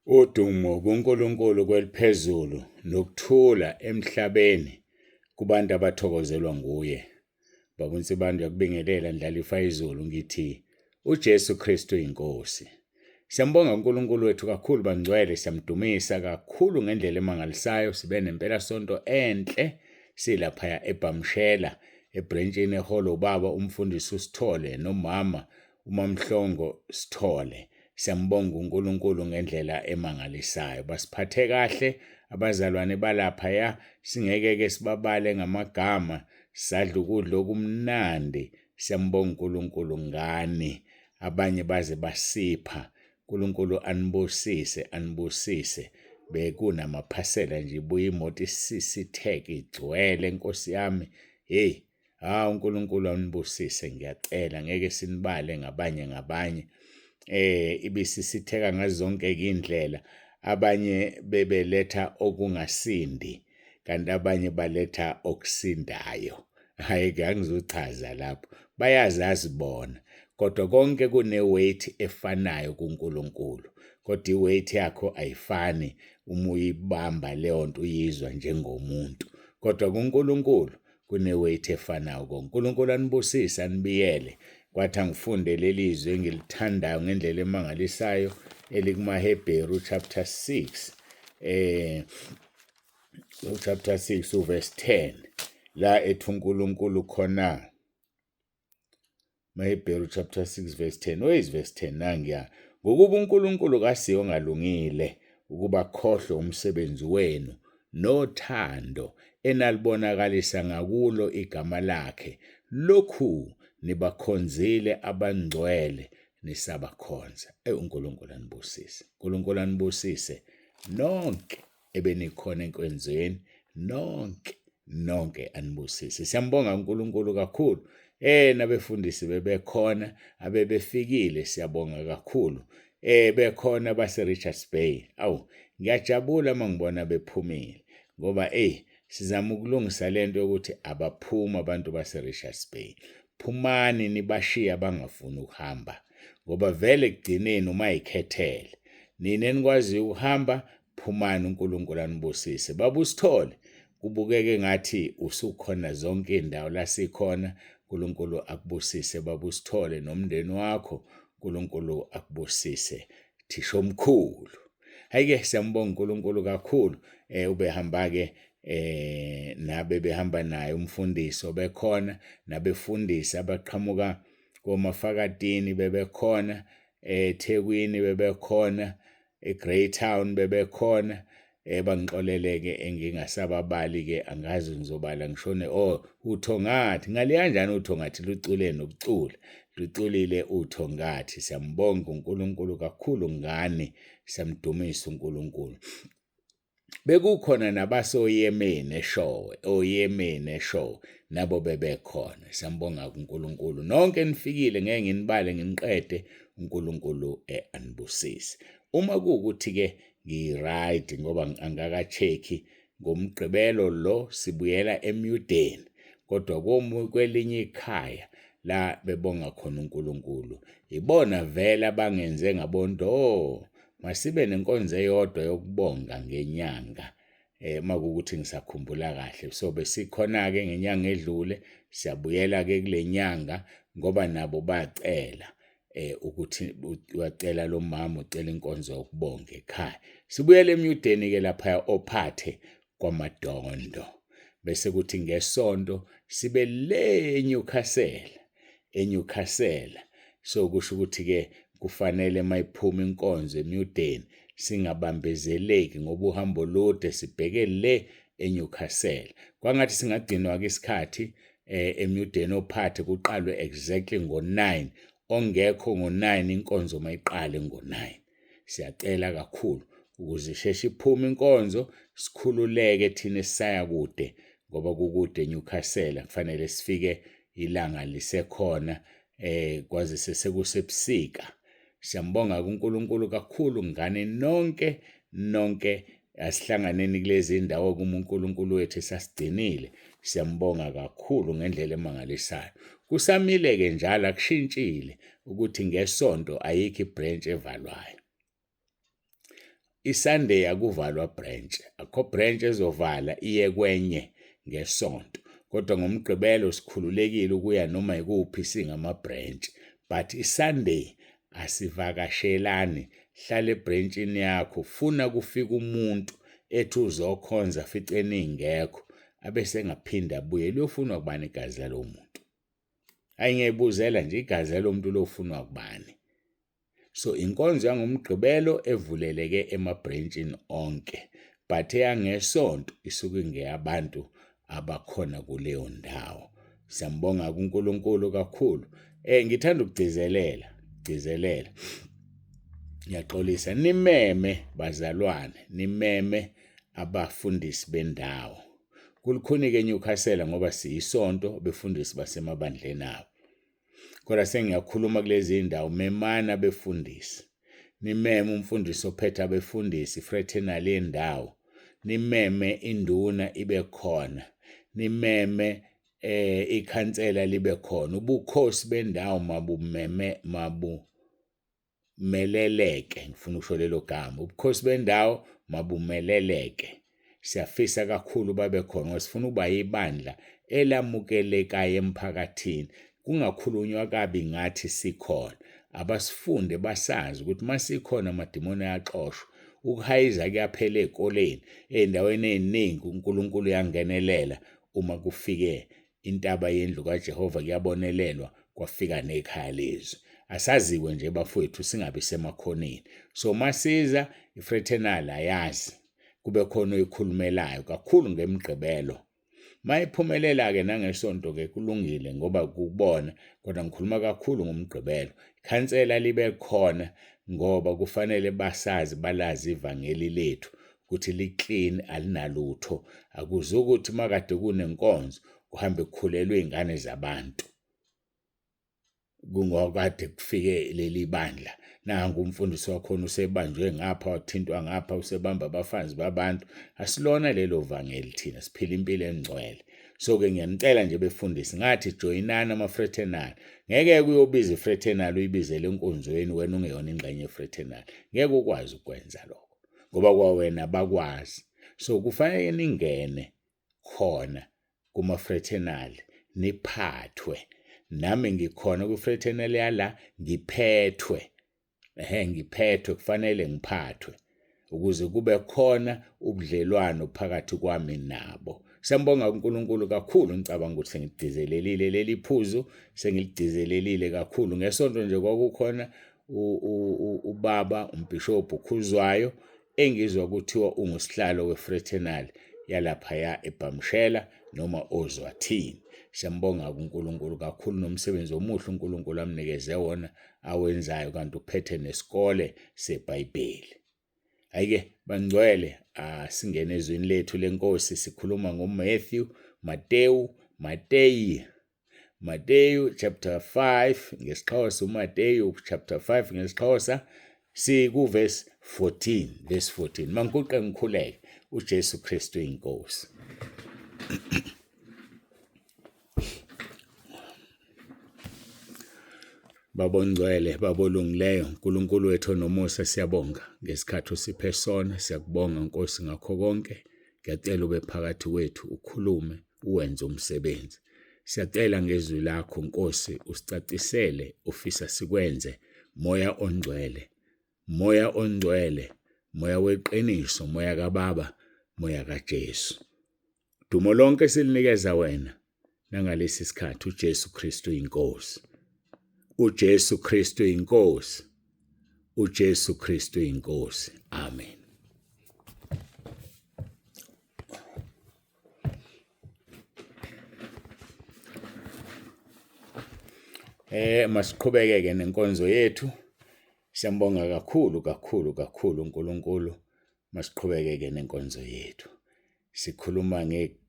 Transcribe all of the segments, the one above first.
Udumo kuNkulunkulu kweliphezulu nokuthula emhlabeni kubantu abathokozelwa nguye. Baba uNsibanda yakubingelela Ndlalifa izulu ngithi uJesu Kristu inkosi. Siyambonga uNkulunkulu wethu kakhulu bangcwele, siyamdumisa kakhulu ngendlela emangalisayo. Sibe nempela sonto enhle silapha eBhamshela ebrentshini eholo baba umfundisi uSithole nomama uMamhlongo Sithole. Siyambonga uNkulunkulu ngendlela emangalisayo. Basiphathe kahle abazalwane balapha singeke sibabale ngamagama, sadla ukudla okumnandi. Siyambonga uNkulunkulu ngani abanye baze basipha. uNkulunkulu anibusise bekunamaphasela nje ibuye imoto isisitheke igcwele Nkosi yami. uNkulunkulu anibusise ngiyacela, ngeke sinibale ngabanye ibisisitheka ngazo zonke indlela. Abanye bebeletha okungasindi kanti abanye baletha okusindayo. Ke angizochaza lapho, bayazazi bona, kodwa konke kune-weight efanayo kuNkulunkulu. Kodwa i-weight yakho ayifani uma uyibamba leyo nto uyizwa njengomuntu, kodwa kuNkulunkulu kune-weight efanayo konke. uNkulunkulu anibusise anibiyele. Kwathi angifunde leli zwi engilithandayo ngendlela emangalisayo elikumaHebheru chapter 6 chapter 6 uverse 10 la ethi uNkulunkulu khona. maHebheru chapter 6 verse 10 verse 10 nangiya, ngokuba uNkulunkulu kasiyo ongalungile ukuba khohlwe umsebenzi wenu nothando enalibonakalisa ngakulo igama lakhe, lokhu nibakhonzile abangcwele nisabakhonza. uNkulunkulu anibusise. uNkulunkulu anibusise nonke ebenikhona enkwenzweni, nonke anibusise. Siyambonga uNkulunkulu kakhulu. Nabefundisi bebekhona abebefikile, siyabonga kakhulu. Bekhona base-Richards Bay. Ngiyajabula mangibona bephumile ngoba sizama ukulungisa lento yokuthi abaphuma abantu base-Richards Bay. Phumani nibashiya abangafuni ukuhamba, ngoba vele kugcineni uma yikhethele nina enikwaziyo ukuhamba, phumani. uNkulunkulu anibusise. Baba uSithole, kubukeke ngathi usukhona zonke indawo la sikhona. uNkulunkulu akubusise baba uSithole nomndeni wakho. uNkulunkulu akubusise thisha omkhulu. Hayi-ke siyambonga uNkulunkulu kakhulu. Ubehamba-ke nabe behamba naye umfundisi obekhona, nabefundisi abaqhamuka koMafakatini bebekhona, eThekwini bebekhona, eGreytown bebekhona. Bangixolele-ke engingasababali-ke, angazi ngizobala ngishone uThongathi. Ngaliya kanjani uThongathi? Lucule nokucula, luculile uThongathi. Siyambonga uNkulunkulu kakhulu ngani, siyamdumisa uNkulunkulu. Bekukhona nabasoYemen eShowe, oYemen eShowe nabo bebekhona. Siyambonga uNkulunkulu. Nonke nifikile, ngeke nginibale nginiqede. uNkulunkulu anibusise. Uma kuwukuthi-ke ngi-right ngoba angakacheki ngomgqibelo lo sibuyela eMudeni, kodwa kwelinye ikhaya la bebonga khona uNkulunkulu, ibona vele abangenze ngabonto masibe nenkonzo eyodwa yokubonga ngenyanga. Makuwukuthi ngisakhumbula kahle, so besikhona-ke ngenyanga edlule, siyabuyela-ke kule nyanga ngoba nabo bacela ukuthi wacela lo mama ucela inkonzo yokubonga ekhaya. Sibuyele eMudeni-ke lapha ophathe kwaMadondo, bese kuthi ngesonto sibe le eNyukhasela. So kusho ukuthi-ke kufanele mayiphuma inkonzo eMudeni singabambezeleki ngoba uhambo lude, sibheke le eNyukhasela. Kwangathi singagcinwa-ke isikhathi eMudeni ophathe kuqalwe exactly ngo-9, ongekho ngo-9 inkonzo mayiqale ngo-9. Siyacela kakhulu ukuze isheshe iphume inkonzo, sikhululeke thina esisaya kude ngoba kukude eNyukhasela. Kufanele sifike ilanga lisekhona kwazise sekusebusika. Siyambonga uNkulunkulu kakhulu ngani nonke asihlanganeni kulezi ndawo kuma uNkulunkulu wethu esasigcinile. Siyambonga kakhulu ngendlela emangalisayo. Kusamile-ke njalo, akushintshile ukuthi ngesonto ayikho ibranch evalwayo. iSunday akuvalwa branch, akho branch ezovala iye kwenye ngesonto, kodwa ngomgqibelo sikhululekile ukuya noma ikuphi singama branch. But iSunday asivakashelani, hlala ebranchini yakho, funa kufika umuntu ethi uzokhonza fice ningekho abese ngaphinda abuye liyofuna kubani igazi lalo muntu. Ayingebuzela nje igazi lalo muntu lofunwa kubani. So inkonzo yangomgqibelo evuleleke emabranchini onke, but eyangesonto isuke ngeyabantu abakhona kuleyo ndawo. Siyambonga uNkulunkulu kakhulu. Ngithanda ukugcizelela. Ngiyaxolisa nimeme bazalwane, nimeme abafundisi bendawo. Kulukhuni-ke eNyukhasela ngoba siyisonto befundisi basemabandleni abo. Kodwa sengiyakhuluma kulezi indawo, memana befundisi. Nimeme umfundisi ophethe abefundisi, fraternal yendawo. Nimeme induna ibe khona. Nimeme ikhansela libe khona. Ubukhosi bendawo mabumeleleke, ngifuna ukusho lelo gama. Ubukhosi bendawo mabumeleleke. Siyafisa kakhulu babe khona ngoba sifuna ukuba yibandla elamukelekayo emphakathini. Kungakhulunywa kabi ngathi sikhona. Abasifunde basazi ukuthi masikhona amadimoni ayaxoshwa. Ukuhayiza kuyaphela ezikoleni, endaweni eziningi uNkulunkulu uyangenelela uma kufike intaba yendlu kaJehova kuyabonelelwa kwafika nekhaya lezwi. Asaziwe nje bafowethu singabe semakhoneni. So masiza ifraternal ayazi kube khona oyikhulumelayo kakhulu ngemgqibelo. Mayiphumelela-ke nangesonto-ke kulungile ngoba kubona, kodwa ngikhuluma kakhulu ngomgqibelo. Ikhansela libe khona ngoba kufanele basazi balazi ivangeli lethu ukuthi li-clean alinalutho. Akuzukuthi makade kunenkonzo kuhambe kukhulelwe izingane zabantu. Kungokade kufike leli bandla. Nangu umfundisi wakhona usebanjwe ngapha, wathintwa ngapha, usebamba abafazi babantu. Asilona lelo vangeli thina, siphila impilo engcwele. So-ke ngiyanicela nje befundisi, ngathi joyinana ama-fraternal. Ngeke kuyobiza ifraternal uyibizele enkonzweni wena ungeyona ingxenye yefraternal. Ngeke ukwazi ukwenza lokho ngoba kwawena bakwazi. So kufanele ningene khona kuma-fraternal niphathwe. Nami ngikhona kwi-fraternal yala ngiphethwe. Ngiphethwe, kufanele ngiphathwe ukuze kube khona ubudlelwano phakathi kwami nabo. Siyambonga uNkulunkulu kakhulu, ngicabanga ukuthi sengidizelelile leli phuzu, sengilidizelelile kakhulu. Ngesonto nje kwakukhona ubaba umbhishobhu Khuzwayo engizwa kuthiwa ungusihlalo wefraternal yalaphaya eBhamshela noma Ozwathini. Siyambonga uNkulunkulu kakhulu nomsebenzi omuhle uNkulunkulu amnikeze wona awenzayo, kanti uphethe nesikole seBhayibheli. Ayike bangcwele, singene ezweni lethu lenkosi, sikhuluma Mateyu chapter 5 ngesixhosa, uMateyu chapter 5 ngesixhosa, siku-verse 14. Mangikuqe ngikhuleke. uJesu Kristu inkosi. Babongcwele, babolungileyo, uNkulunkulu wethu nomusa, siyabonga ngesikhathi usiphe sona. Siyakubonga Nkosi ngakho konke. Ngiyacela ube phakathi kwethu, ukhulume, uwenze umsebenzi. Siyacela ngezwi lakho Nkosi usicacisele ufisa sikwenze. Moya ongcwele, moya weqiniso, moya kaBaba, moya kaJesu. Dumo lonke silinikeza wena nangalesi sikhathi. uJesu Kristu inkosi. uJesu Kristu inkosi. uJesu Kristu inkosi. Amen. Masiqhubeke nenkonzo yethu. Siyambonga kakhulu uNkulunkulu. Masiqhubeke nenkonzo yethu. Sikhuluma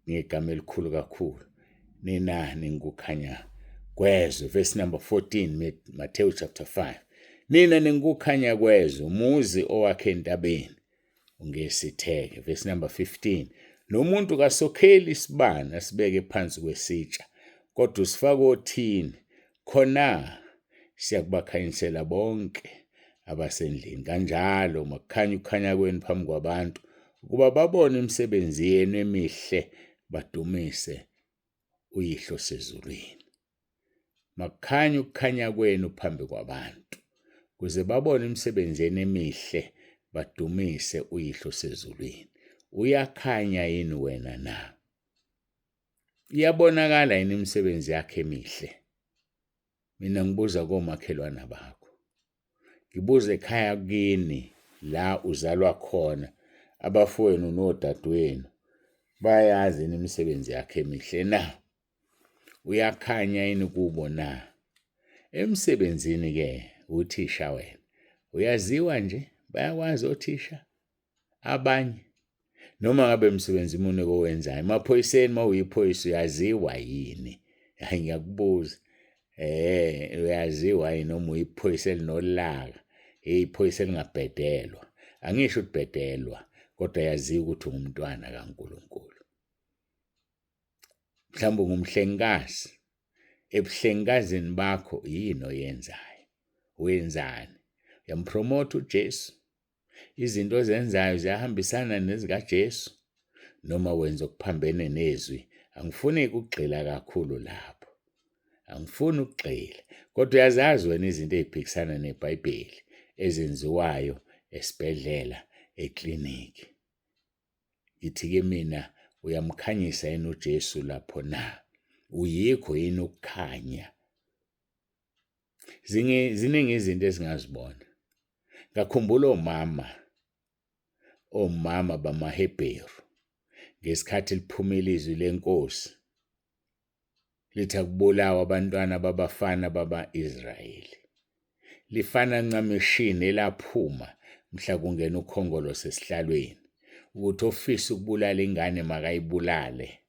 ngegama elikhulu kakhulu. Nina ningukhanya kwezwe, verse number 14, Matthew chapter 5. Nina ningukhanya kwezwe, umuzi owakhe entabeni ungesitheke. Verse number 15. Nomuntu kasokheli isibane asibeke phansi kwesitsha, kodwa usifaka othini. Khona siyakubakhanyisela bonke abasendlini. Kanjalo makukhanya ukukhanya kwenu phambi kwabantu ukuba babone imisebenzi yenu emihle badumise uYihlo osezulwini. Makukhanya ukukhanya kwenu phambi kwabantu ukuze babone imisebenzi yenu emihle badumise uYihlo osezulwini. Uyakhanya yini wena na? Iyabonakala yini imisebenzi yakhe emihle? Mina ngibuza komakhelwana bakho. Ngibuza ekhaya kini la uzalwa khona, abafowenu nodadewenu bayazi yini imisebenzi yakhe emihle na? Uyakhanya yini kubo na? Emsebenzini ke uthisha wena. Uyaziwa nje, bayakwazi othisha abanye. Noma ngabe umsebenzi muni owenzayo, emaphoyiseni mawuyiphoyisa uyaziwa yini? Hayi ngiyakubuza. Uyaziwa yini noma uyiphoyisa elinolaka, iphoyisa elingabhedelwa. Angisho ukubhedelwa, kodwa yaziwa ukuthi ungumntwana kaNkulunkulu. Mhlawumbe ungumhlengikazi. Ebuhlengikazini bakho yini oyenzayo? Wenzani? Uyampromotha uJesu? Izinto ozenzayo ziyahambisana nezikaJesu noma wenza okuphambene nezwi? Angifuni ukugxila kakhulu lapho. Angifuni ukugxila. Kodwa uyazazi wena izinto eziphikisana neBhayibheli ezenziwayo esibhedlela, ekliniki. Yithi-ke mina uyamkhanyisa yini uJesu lapho na? Uyikho yini ukukhanya? Ziningi izinto ezingazibona. Ngakhumbula omama bamaHebheru ngesikhathi liphumela izwi lenkosi lithi akubulawa abantwana babafana baba-Israyeli. Lifana ncameshini elaphuma mhla kungena ukhongolo sesihlalweni ukuthi ofisa ukubulala ingane makayibulale.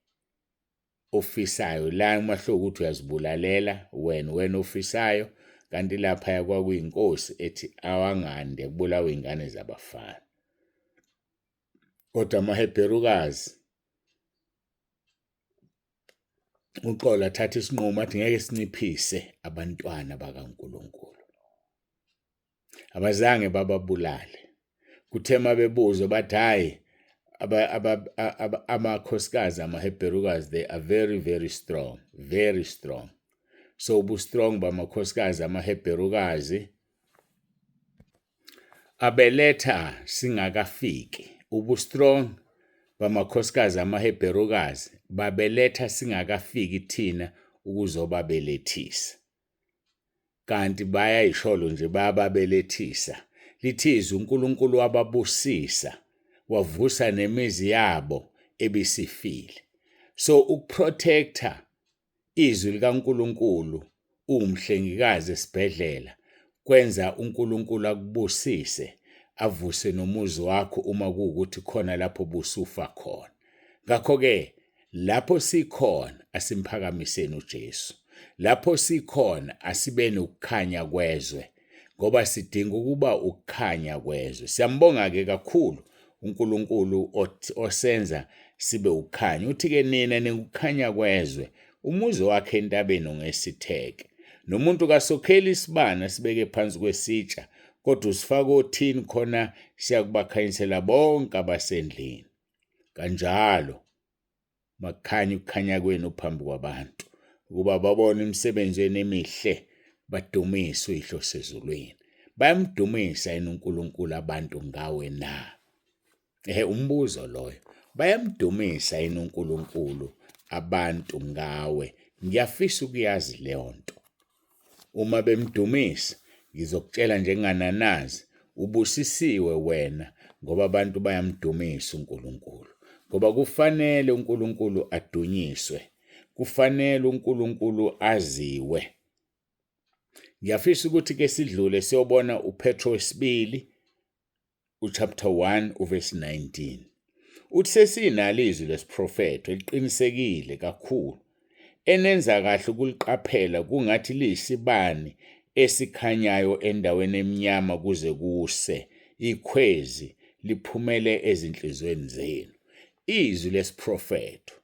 Ofisayo la umahlo ukuthi uyazibulalela wena ofisayo, kanti lapha kwakuyinkosi ethi awangande kubulawa ingane zabafana. Kodwa amaHebherukazi uqola thatha isinqumo athi ngeke sinciphise abantwana bakaNkulunkulu. Abazange bababulale. Kuthe mabebuzwa bathi hayi amakhosikazi amaHebherukazi they are very very strong, very strong. So ubustrong bamakhosikazi amaHebherukazi abeletha singakafiki. Ubustrong bamakhosikazi amaHebherukazi babeletha singakafiki thina ukuzobabelethisa. Kanti bayayisholo nje bayababelethisa. Lithi uNkulunkulu wababusisa, wavusa nemizi yabo ebisifile. So ukuprotector izwi likaNkulunkulu umhlengikazi esibhedlela kwenza uNkulunkulu akubusise, avuse nomuzi wakho uma kuwukuthi khona lapho busufa khona. Ngakho-ke lapho sikhona asimphakamiseni uJesu. Lapho sikhona asibeni ukukhanya kwezwe, ngoba sidinga ukuba ukukhanya kwezwe. Siyambonga-ke kakhulu uNkulunkulu osenza sibe ukukhanya. Uthi-ke nina ningukukhanya kwezwe, umuzi wakhe entabeni ungesitheke. Nomuntu kasokheli isibane sibeke phansi kwesitsha, kodwa usifaka othini khona siyakubakhanyisela bonke abasendlini. Kanjalo makukhanya ukukhanya kwenu phambi kwabantu ukuba babone imisebenzi yenu emihle badumise uYihlo osezulwini. Bayamdumisa yini uNkulunkulu abantu ngawe na? Umbuzo loyo. Bayamdumisa yini uNkulunkulu abantu ngawe? Ngiyafisa ukuyazi leyo nto. Uma bemdumisa ngizokutshela njengananazi, ubusisiwe wena ngoba abantu bayamdumisa uNkulunkulu. Ngoba kufanele uNkulunkulu adunyiswe. Kufanele uNkulunkulu aziwe. Ngiyafisa ukuthi ke sidlule siyobona uPetro wesibili uchapter 1 uverse 19. Uthi sesinalo izwi lesiprofeto eliqinisekile kakhulu, enenza kahle ukuliqaphela kungathi liyisibani esikhanyayo endaweni emnyama kuze kuse ikhwezi liphumele ezinhlizweni zenu. Izwi lesiprofeto.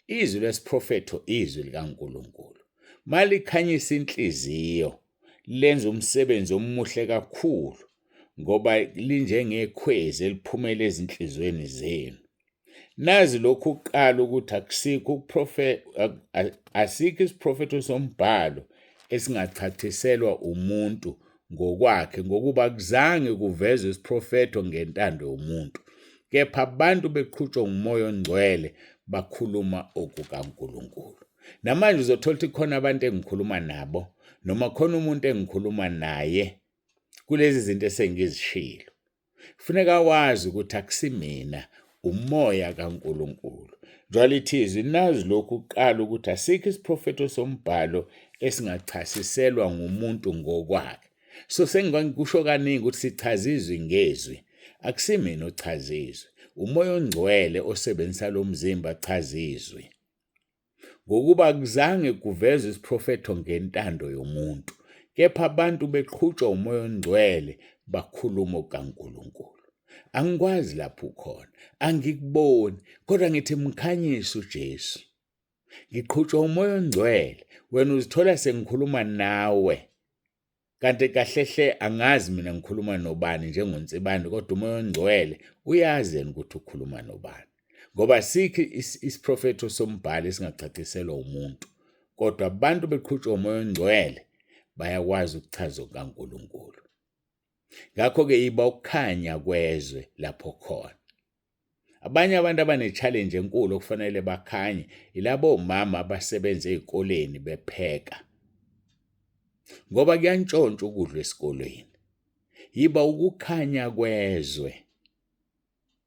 Izwi lesiprofeto izwi likaNkulunkulu. Malikhanyisa inhliziyo, lenza umsebenzi omuhle kakhulu. ngoba linjengekhwezi eliphumela ezinhlizweni zenu. Nazi lokhu kuqala ukuthi asikho isiprofetho sombhalo esingachathiselwa umuntu ngokwakhe, ngokuba akuzange kuvezwe isiprofetho ngentando yomuntu, kepha abantu beqhutshwa ngumoya ongcwele bakhuluma okukaNkulunkulu. Namanje uzothola ukuthi khona abantu engikhuluma nabo noma khona umuntu engikhuluma naye kulezi zinto esengizishilo. Kufuneka wazi ukuthi akusimina, umoya kaNkulunkulu. Njalo ithizwi nazi lokhu kuqala ukuthi asikho isiprofetho sombhalo esingachasiselwa ngumuntu ngokwakhe. So sengikusho kaningi ukuthi sichazizwe ngezwi, akusimina ochazizwe, umoya ongcwele osebenzisa lo mzimba achazizwe. Ngokuba akuzange kuvezwe isiprofetho ngentando yomuntu, kepha abantu beqhutshwa umoya ongcwele bakhuluma okaNkulunkulu. Angikwazi lapho ukhona, angikuboni, kodwa ngithi mkhanyisa uJesu. Ngiqhutshwa umoya ongcwele, wena uzithola sengikhuluma nawe. Kanti kahlehle angazi mina ngikhuluma nobani njengonsibani, kodwa umoya ongcwele uyazi ukuthi ukhuluma nobani. Ngoba sikho isiprofetho sombhalo esingachachisela umuntu, kodwa abantu beqhutshwa umoya ongcwele bayakwazi ukuchaza okaNkulunkulu. Ngakho-ke yiba ukukhanya kwezwe lapho khona. Abanye abantu abane-challenge enkulu okufanele bakhanye ilabo omama abasebenza ezikoleni bepheka, ngoba kuyantshontsha ukudla esikoleni. Yiba ukukhanya kwezwe,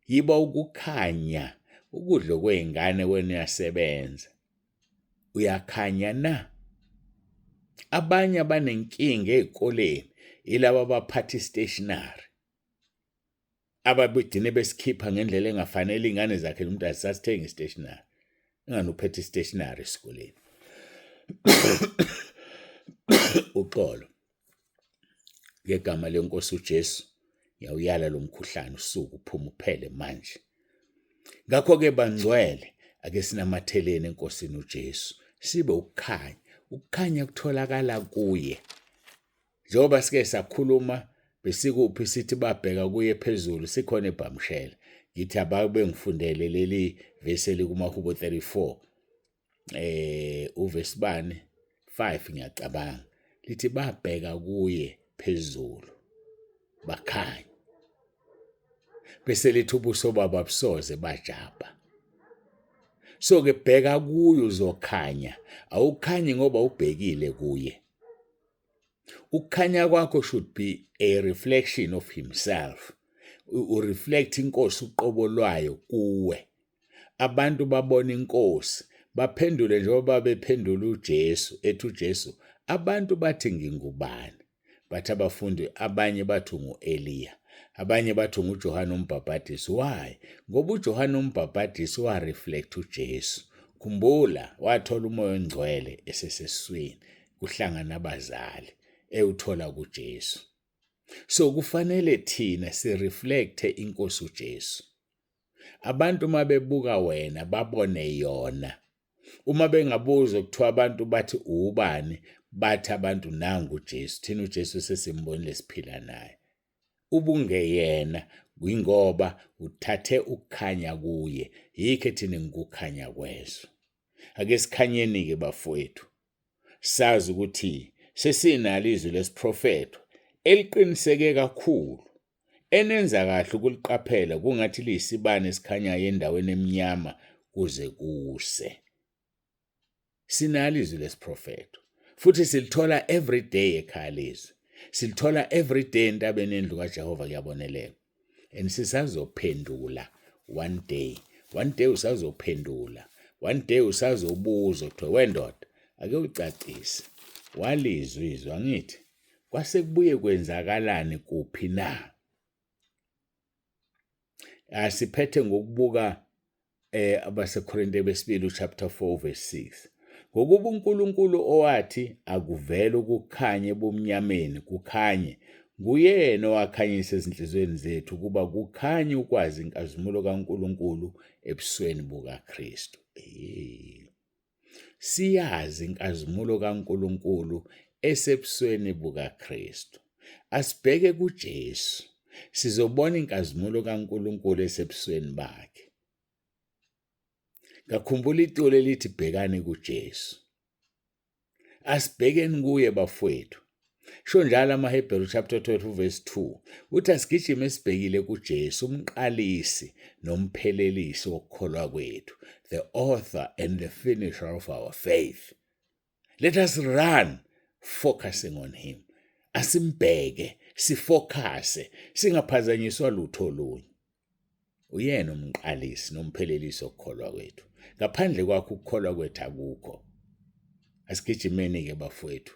yiba ukukhanya ukudla kwezingane wena uyasebenza, uyakhanya na. Abanye abanenkinga ezikoleni ilaba abaphatha istationery, ababegcine besikhipha ngendlela engafanele ingane zakhe umuntu asasithenga istationery, ingane uphethe istationery esikoleni. Uxolo, ngegama lenkosi uJesu ngiyawuyala lo mkhuhlane usuku uphuma uphele manje. Ngakho-ke bangcwele, ake sinamatheleni enkosini uJesu, sibe ukukhanya. Ukukhanya kutholakala kuye. Njengoba sike sakhuluma besikuphi sithi babheka kuye phezulu, sikhona eBhamshela. Ngithi ababe ngifundele leli verse likumaHubo 34 uvesi bani 5 ngiyacabanga, lithi babheka kuye phezulu bakhanya, bese lithi ubuso babo abusoze bajaba. So ke bheka kuye uzokhanya, awukhanyi ngoba ubhekile kuye. Ukukhanya kwakho should be a reflection of himself. Ureflect inkosi uqobo lwayo kuwe. Abantu babona inkosi, baphendule njengoba bephendula uJesu, ethi uJesu, abantu bathi ngingubani? Bathi abafundi abanye bathi ungu-Eliya, abanye bathi unguJohane uMbhaphatisi. Why? Ngoba uJohane uMbhaphatisi wareflect uJesu. Khumbula, wathola umoya ongcwele eseseswini, kuhlangana abazali, ewuthola kuJesu. So kufanele thina sireflecte inkosi uJesu. Abantu uma bebuka wena babone yona. Uma bengabuza kuthiwa abantu bathi ubani, bathi abantu nangu uJesu, thina uJesu sesimbonile siphila naye. Ubungeyena ngoba uthathe ukukhanya kuye, yikho thina ngikukhanya kwezwe. Ake sikhanyeni-ke bafowethu, sazi ukuthi sesinalo izwi lesiprofetho eliqiniseke kakhulu, enenza kahle ukuliqaphela kungathi liyisibane esikhanyayo endaweni emnyama kuze kuse. Sinalo izwi lesiprofetho futhi silithola every day ekhaya lezwi, silithola every day entabeni endlu kaJehova kuyaboneleka. And sisazophendula one day usazophendula, one day usazobuza kuthiwa wendoda ake ucacise, walizwa izwi angithi kwase kubuye kwenzakalani kuphi na? Siphethe ngokubuka abaseKorinte besibili chapter 4 verse 6. Ngokuba uNkulunkulu owathi akuvele ukukhanya ebumnyameni kukhanye, nguyena owakhanyisa ezinhlizweni zethu ukuba kukhanye ukwazi inkazimulo kaNkulunkulu ebusweni bukaKristu. Siyazi inkazimulo kaNkulunkulu esebusweni bukaKristu. Asibheke kuJesu. sizobona inkazimulo kaNkulunkulu esebusweni bakhe. Ngakhumbula itulo elithi bhekani kuJesu. Asibhekeni kuye bafowethu. Sho njalo amaHebheru chapter 12 verse 2 uthi asigijime sibhekile kuJesu umqalisi nomphelelisi wokukholwa kwethu, the author and the finisher of our faith. Let us run focusing on him. Asimbheke, sifocuse, singaphazanyiswa lutho olunye. Uyena umqalisi nomphelelisi wokukholwa kwethu. Ngaphandle kwakho ukukholwa kwethu akukho. Asigijimeni ke bafowethu.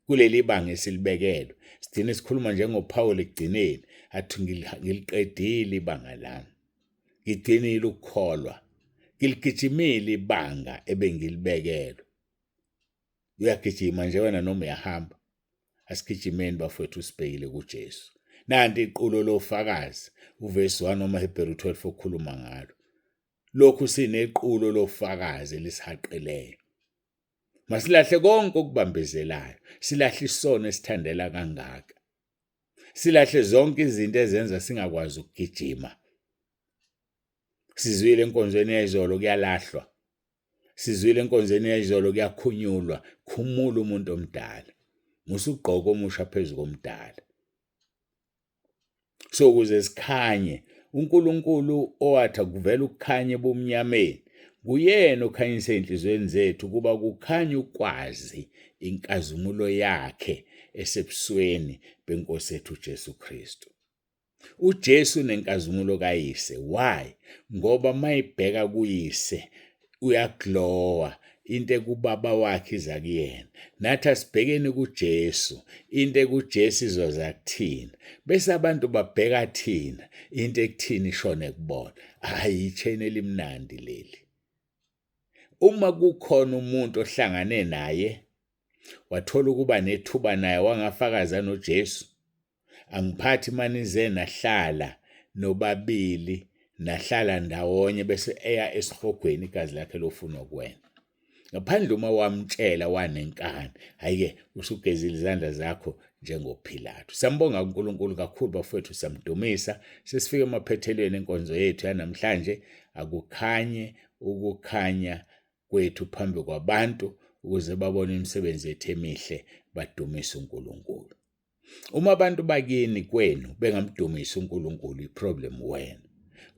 Kuleli banga esilibekelwe, sidine sikhuluma njengoPaul ekugcineni, athi ngiliqedile ibanga lami. Ngigcinile ukukholwa. Ngiligijimile ibanga ebengilibekelwe. Uyagijima nje wena noma uyahamba. Asigijimeni bafowethu sibhekile kuJesu. Nanti iqulo lofakazi, uverse 1 amaHebheru 12 okhuluma ngalo. Lokhu sinequlo lofakazi elisihaqileyo. Masilahle konke okubambezelayo, silahle isono esithandela kangaka. Silahle zonke izinto ezenza singakwazi ukugijima. Sizwile enkonzweni yezolo kuyalahlwa. Sizwile enkonzweni yezolo kuyakhunyulwa, khumula umuntu omdala. Musugqoka omusha phezulu komdala. So ukuze sikhanye, uNkulunkulu owathi kuvela ukukhanya ebumnyameni, kuyena okhanyisa inhlizweni zethu kuba kukhanye ukwazi inkazimulo yakhe esebusweni beNkosi yethu Jesu Kristu. uJesu nenkazimulo kayise. Why? Ngoba mayibheka kuyise uyaglowa, into ekubaba wakhe iza kuyena. Nathi asibhekeni kuJesu, into ekuJesu izoza kuthina. Bese abantu babheka thina, into ekuthina ishone kubona. Hayi ichain elimnandi leli. Uma kukhona umuntu ohlangane naye, wathola ukuba nethuba naye wangafakaza noJesu, angiphathi manize nahlala nobabili, nahlala ndawonye bese eya esihogweni igazi lakhe lofuna kuwena. Ngaphandle uma wamtshela wanenkani, hayike usugezile izandla zakho njengoPilato. Sambonga uNkulunkulu kakhulu bafowethu, samdumisa. Sesifike emaphethelweni enkonzo yethu yanamhlanje, akukhanye ukukhanya kwethu phambi kwabantu ukuze babone imisebenzi yethu emihle, badumise uNkulunkulu. Uma abantu bakini kwenu bengamdumisa uNkulunkulu, iproblem wena.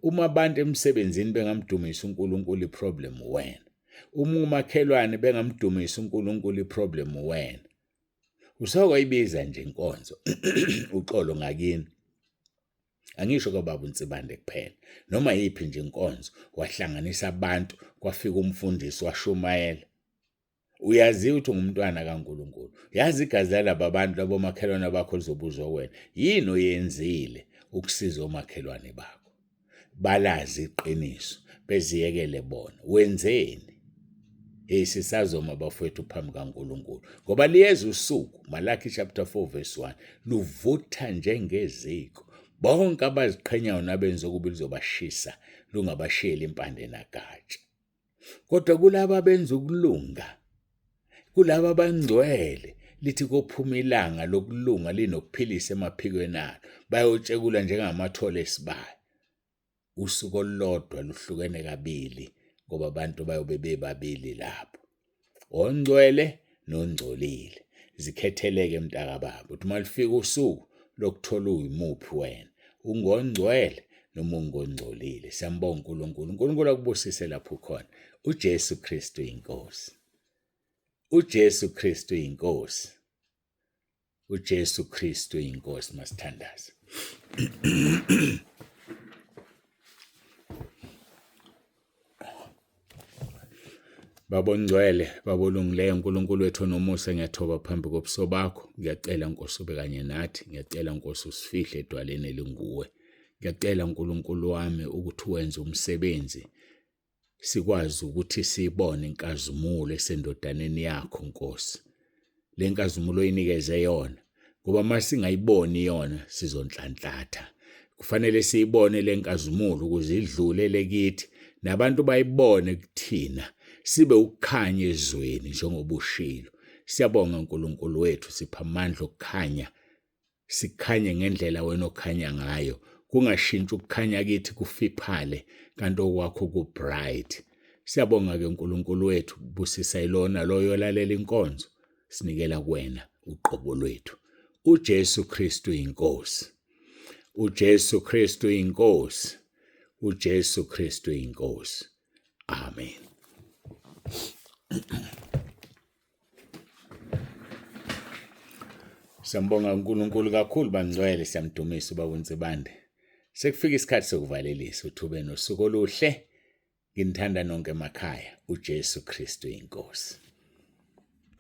Uma abantu emsebenzini bengamdumisa uNkulunkulu, iproblem wena. Uma umakhelwane bengamdumisa uNkulunkulu, iproblem wena. Usokuyibiza nje inkonzo uxolo ngakini. Angisho kababa uNsibande kuphela, noma yiphi nje inkonzo wahlanganisa abantu, kwafika umfundisi washumayela. Uyazi ukuthi ungumntwana kaNkulunkulu. Yazi igazi lalabo abantu labomakhelwane bakho lizobuzwa wena. Yini oyenzile ukusiza omakhelwane bakho? Balazi iqiniso, beziyekele bona. Wenzeni? Sisazoma bafowethu phambi kaNkulunkulu. Ngoba liyeza usuku, Malaki chapter 4 verse 1, luvutha njengeziko. Bonke abaziqhenyayo nabenza okubi lizobashisa, lungabashiyeli impande nagatsha. Kodwa kulabo abenza ukulunga, kulabo abangcwele, lithi kophuma ilanga lokulunga linokuphilisa emaphikweni alo, bayotshekula njengamathole esibaya. Usuku olulodwa luhlukene kabili, ngoba abantu bayobe bebabili lapho, ongcwele nongcolile. Zikhetheleke mntaka baba ukuthi malifika usuku lokuthola uyimuphi wena, ungongcwele noma ungongcolile. Siyambonga uNkulunkulu. uNkulunkulu akubusise lapho khona. uJesu Kristu inkosi. uJesu Kristu inkosi. uJesu Kristu inkosi. Masithandaze. Babongcwele, babolungileyo, uNkulunkulu wethu nomusa, ngiyathoba phambi kobuso bakho. Ngiyacela Nkosi ube kanye nathi. Ngiyacela Nkosi usifihle edwaleni elinguwe. Ngiyacela uNkulunkulu wami ukuthi wenze umsebenzi, sikwazi ukuthi sibone inkazimulo esendodaneni yakho Nkosi. Le nkazimulo oyinikeze yona, ngoba masingayiboni yona sizonhlanhlatha. Kufanele siyibone le nkazimulo ukuze idlulele kithi nabantu bayibone kuthina, sibe ukukhanya ezweni njengoba ushilo. Siyabonga uNkulunkulu wethu, sipha amandla okukhanya sikhanye ngendlela wena okhanya ngayo, kungashintshi ukukhanya kithi kufiphale kanti okwakho ku-bright. Siyabonga-ke uNkulunkulu wethu, busisa ilona loyo olalela inkonzo, sinikela kuwena uqobo lwethu. uJesu Kristu inkosi. uJesu Kristu inkosi. uJesu Kristu inkosi. Amen. Siyambonga uNkulunkulu kakhulu bangcwele, siyamdumisa ubaba uNtsibande. Sekufika isikhathi sokuvalelisa, uthube nosuku oluhle. Nginithanda nonke emakhaya. uJesu Kristu inkosi.